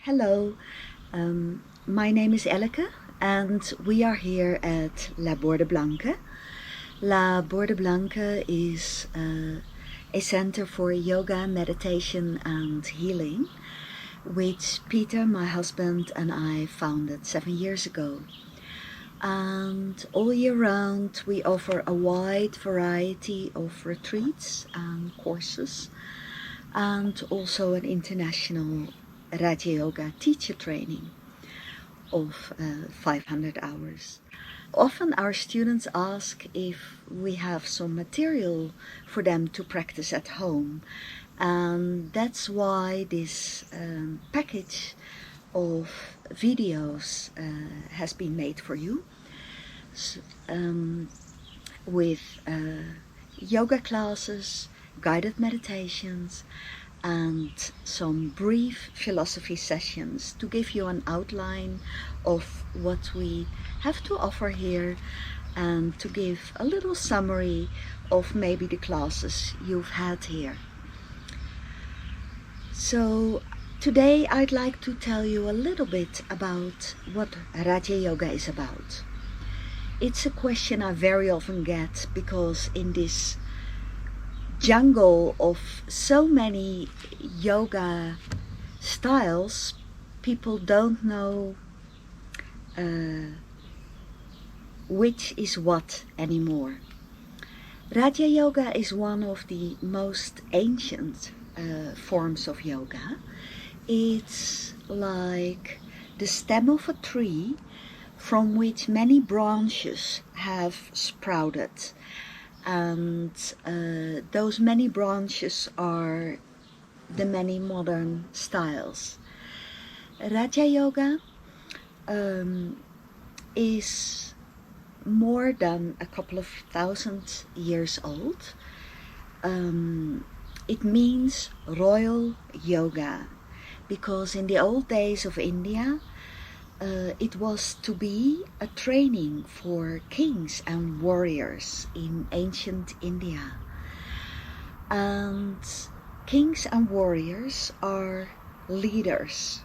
Hello, my name is Elke and we are here at Borde Blanque. Borde Blanque is a center for yoga, meditation and healing, which Peter, my husband, and I founded 7 years ago. And all year round we offer a wide variety of retreats and courses, and also an international Raja Yoga teacher training of 500 hours. Often our students ask if we have some material for them to practice at home, and that's why this package of videos has been made for you, with yoga classes, guided meditations, and some brief philosophy sessions to give you an outline of what we have to offer here, and to give a little summary of maybe the classes you've had here. So today I'd like to tell you a little bit about what Raja Yoga is about. It's a question I very often get, because in this jungle of so many yoga styles, people don't know which is what anymore. Raja Yoga is one of the most ancient forms of yoga. It's like the stem of a tree from which many branches have sprouted, and those many branches are the many modern styles. Raja Yoga is more than a couple of thousand years old. It means royal yoga, because in the old days of India, it was to be a training for kings and warriors in ancient India. And kings and warriors are leaders.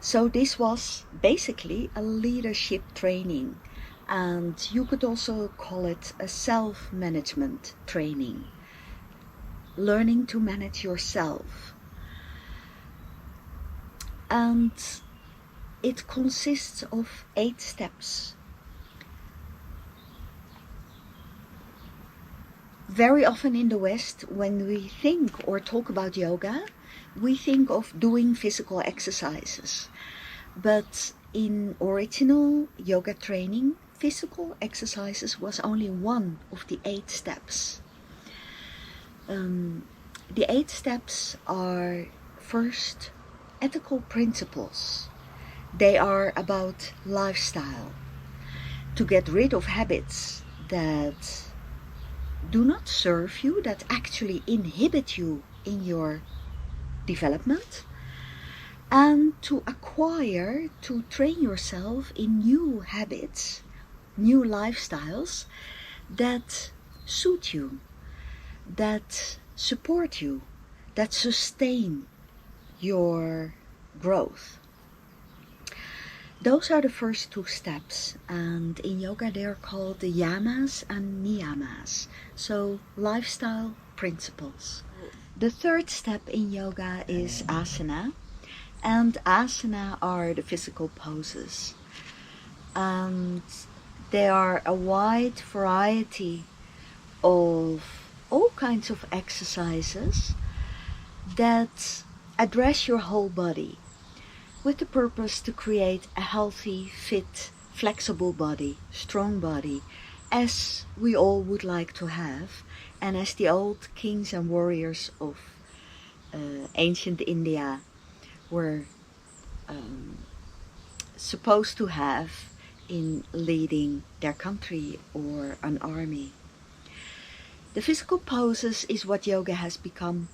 So this was basically a leadership training, and you could also call it a self-management training. Learning to manage yourself. And it consists of 8 steps. Very often in the West, when we think or talk about yoga, we think of doing physical exercises. But in original yoga training, physical exercises was only one of the 8 steps. The 8 steps are, first, ethical principles. They are about lifestyle, to get rid of habits that do not serve you, that actually inhibit you in your development, and to acquire, to train yourself in new habits, new lifestyles that suit you, that support you, that sustain your growth. Those are the first 2 steps, and in yoga they are called the yamas and niyamas, so lifestyle principles. The 3rd step in yoga is asana, and asana are the physical poses, and there are a wide variety of all kinds of exercises that address your whole body, with the purpose to create a healthy, fit, flexible body, strong body, as we all would like to have, and as the old kings and warriors of ancient India were supposed to have in leading their country or an army. The physical poses is what yoga has become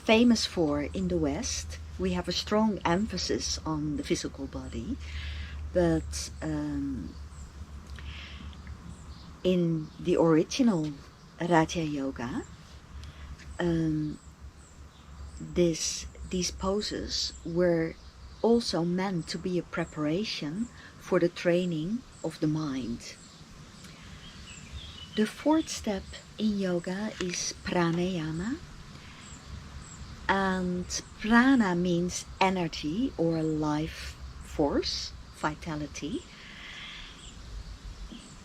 famous for in the West. We have a strong emphasis on the physical body, but in the original Raja Yoga, these poses were also meant to be a preparation for the training of the mind. The fourth step in yoga is pranayama, and prana means energy or life force, vitality.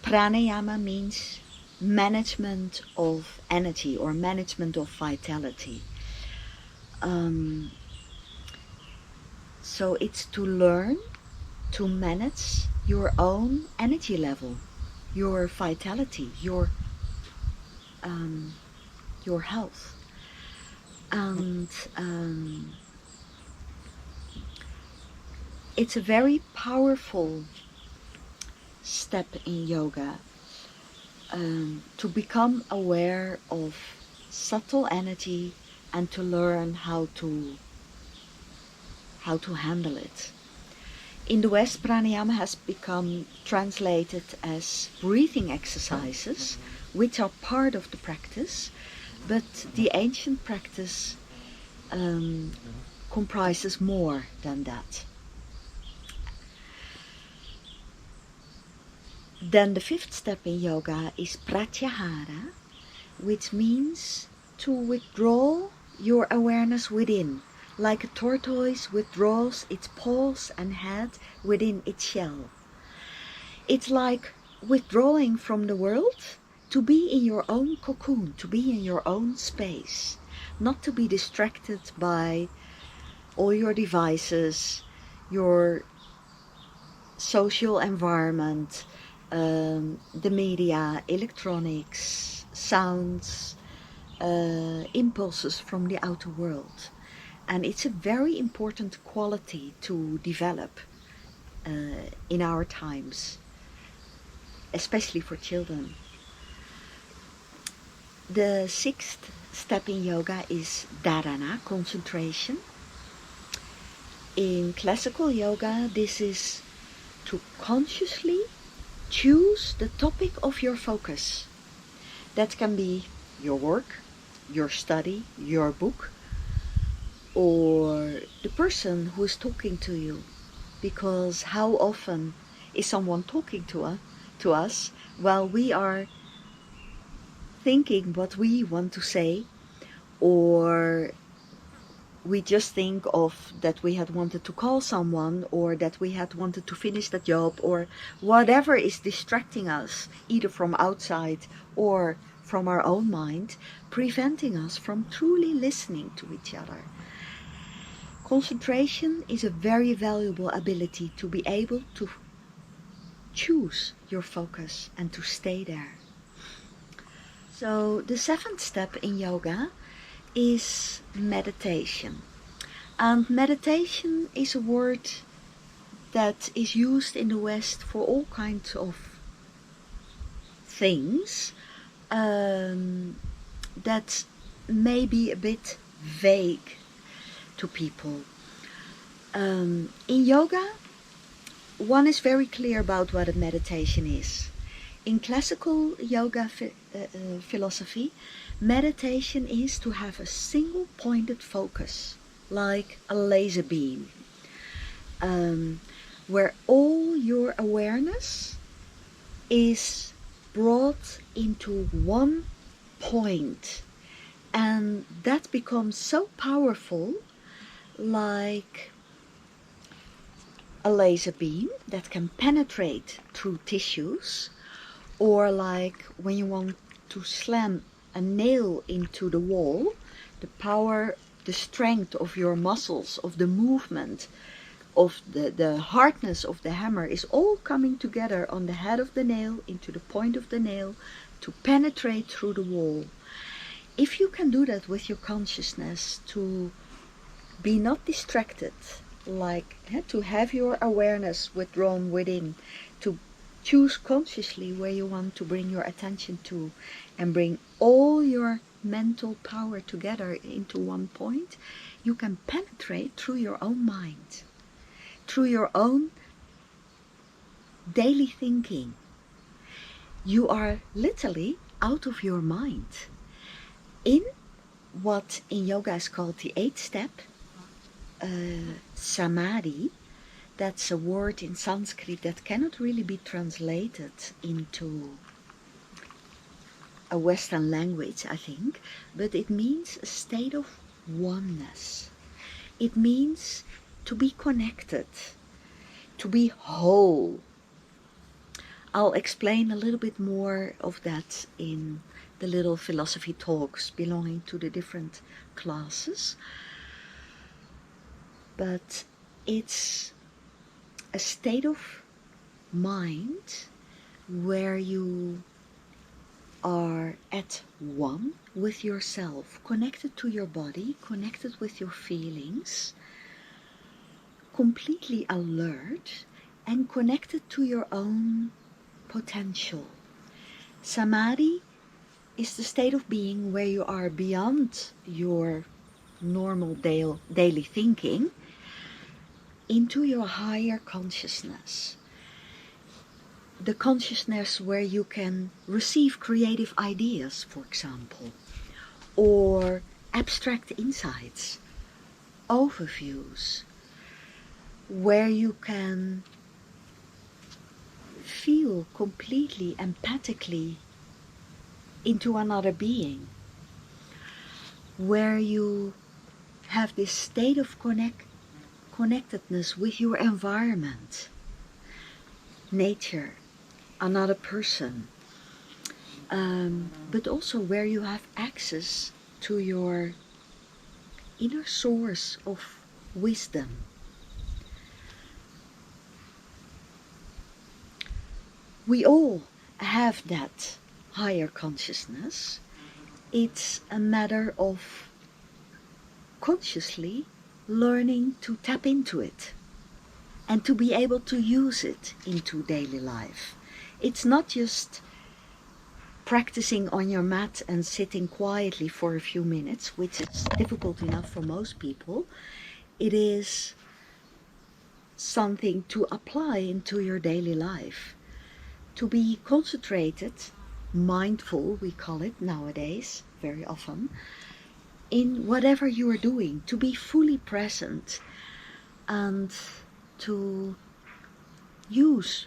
Pranayama means management of energy or management of vitality. So it's to learn to manage your own energy level, your vitality, your health. And it's a very powerful step in yoga, to become aware of subtle energy and to learn how to handle it. In the West, pranayama has become translated as breathing exercises, which are part of the practice, but the ancient practice comprises more than that. Then the fifth step in yoga is pratyahara, which means to withdraw your awareness within, like a tortoise withdraws its paws and head within its shell. It's like withdrawing from the world to be in your own cocoon, to be in your own space, not to be distracted by all your devices, your social environment, the media, electronics, sounds, impulses from the outer world. And it's a very important quality to develop in our times, especially for children. The sixth step in yoga is dharana, concentration. In classical yoga, this is to consciously choose the topic of your focus. That can be your work, your study, your book, or the person who is talking to you. Because how often is someone talking to us while we are thinking what we want to say, or we just think of that we had wanted to call someone, or that we had wanted to finish the job, or whatever is distracting us, either from outside or from our own mind, preventing us from truly listening to each other. Concentration is a very valuable ability to be able to choose your focus and to stay there. So the seventh step in yoga is meditation. And meditation is a word that is used in the West for all kinds of things that may be a bit vague to people. In yoga, one is very clear about what a meditation is. In classical yoga philosophy, meditation is to have a single pointed focus, like a laser beam, where all your awareness is brought into one point, and that becomes so powerful, like a laser beam that can penetrate through tissues, or like when you want to slam a nail into the wall, the power, the strength of your muscles, of the movement, of the hardness of the hammer is all coming together on the head of the nail, into the point of the nail, to penetrate through the wall. If you can do that with your consciousness, to be not distracted, like to have your awareness withdrawn within, to choose consciously where you want to bring your attention to, and bring all your mental power together into one point, you can penetrate through your own mind, through your own daily thinking. You are literally out of your mind in what in yoga is called the eighth step, samadhi. That's a word in Sanskrit that cannot really be translated into a Western language, I think, but it means a state of oneness. It means to be connected, to be whole. I'll explain a little bit more of that in the little philosophy talks belonging to the different classes. But it's a state of mind where you are at one with yourself, connected to your body, connected with your feelings, completely alert and connected to your own potential. Samadhi is the state of being where you are beyond your normal daily thinking into your higher consciousness. The consciousness where you can receive creative ideas, for example, or abstract insights, overviews, where you can feel completely empathically into another being, where you have this state of connectedness with your environment, nature, another person, but also where you have access to your inner source of wisdom. We all have that higher consciousness. It's a matter of consciously learning to tap into it and to be able to use it into daily life. It's not just practicing on your mat and sitting quietly for a few minutes, which is difficult enough for most people. It is something to apply into your daily life. To be concentrated, mindful, we call it nowadays, very often, in whatever you are doing, to be fully present and to use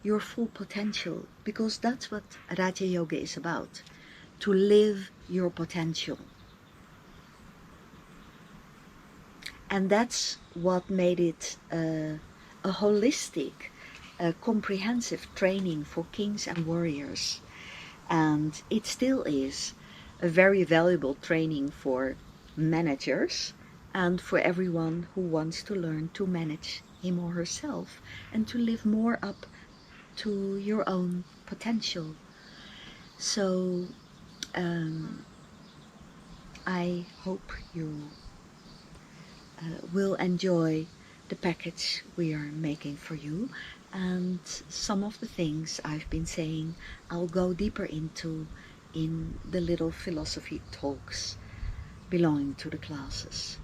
your full potential, because that's what Raja Yoga is about, to live your potential. And that's what made it a holistic, a comprehensive training for kings and warriors. And it still is a very valuable training for managers and for everyone who wants to learn to manage him or herself and to live more up to your own potential. So I hope you will enjoy the package we are making for you, and some of the things I've been saying I'll go deeper into in the little philosophy talks belonging to the classes.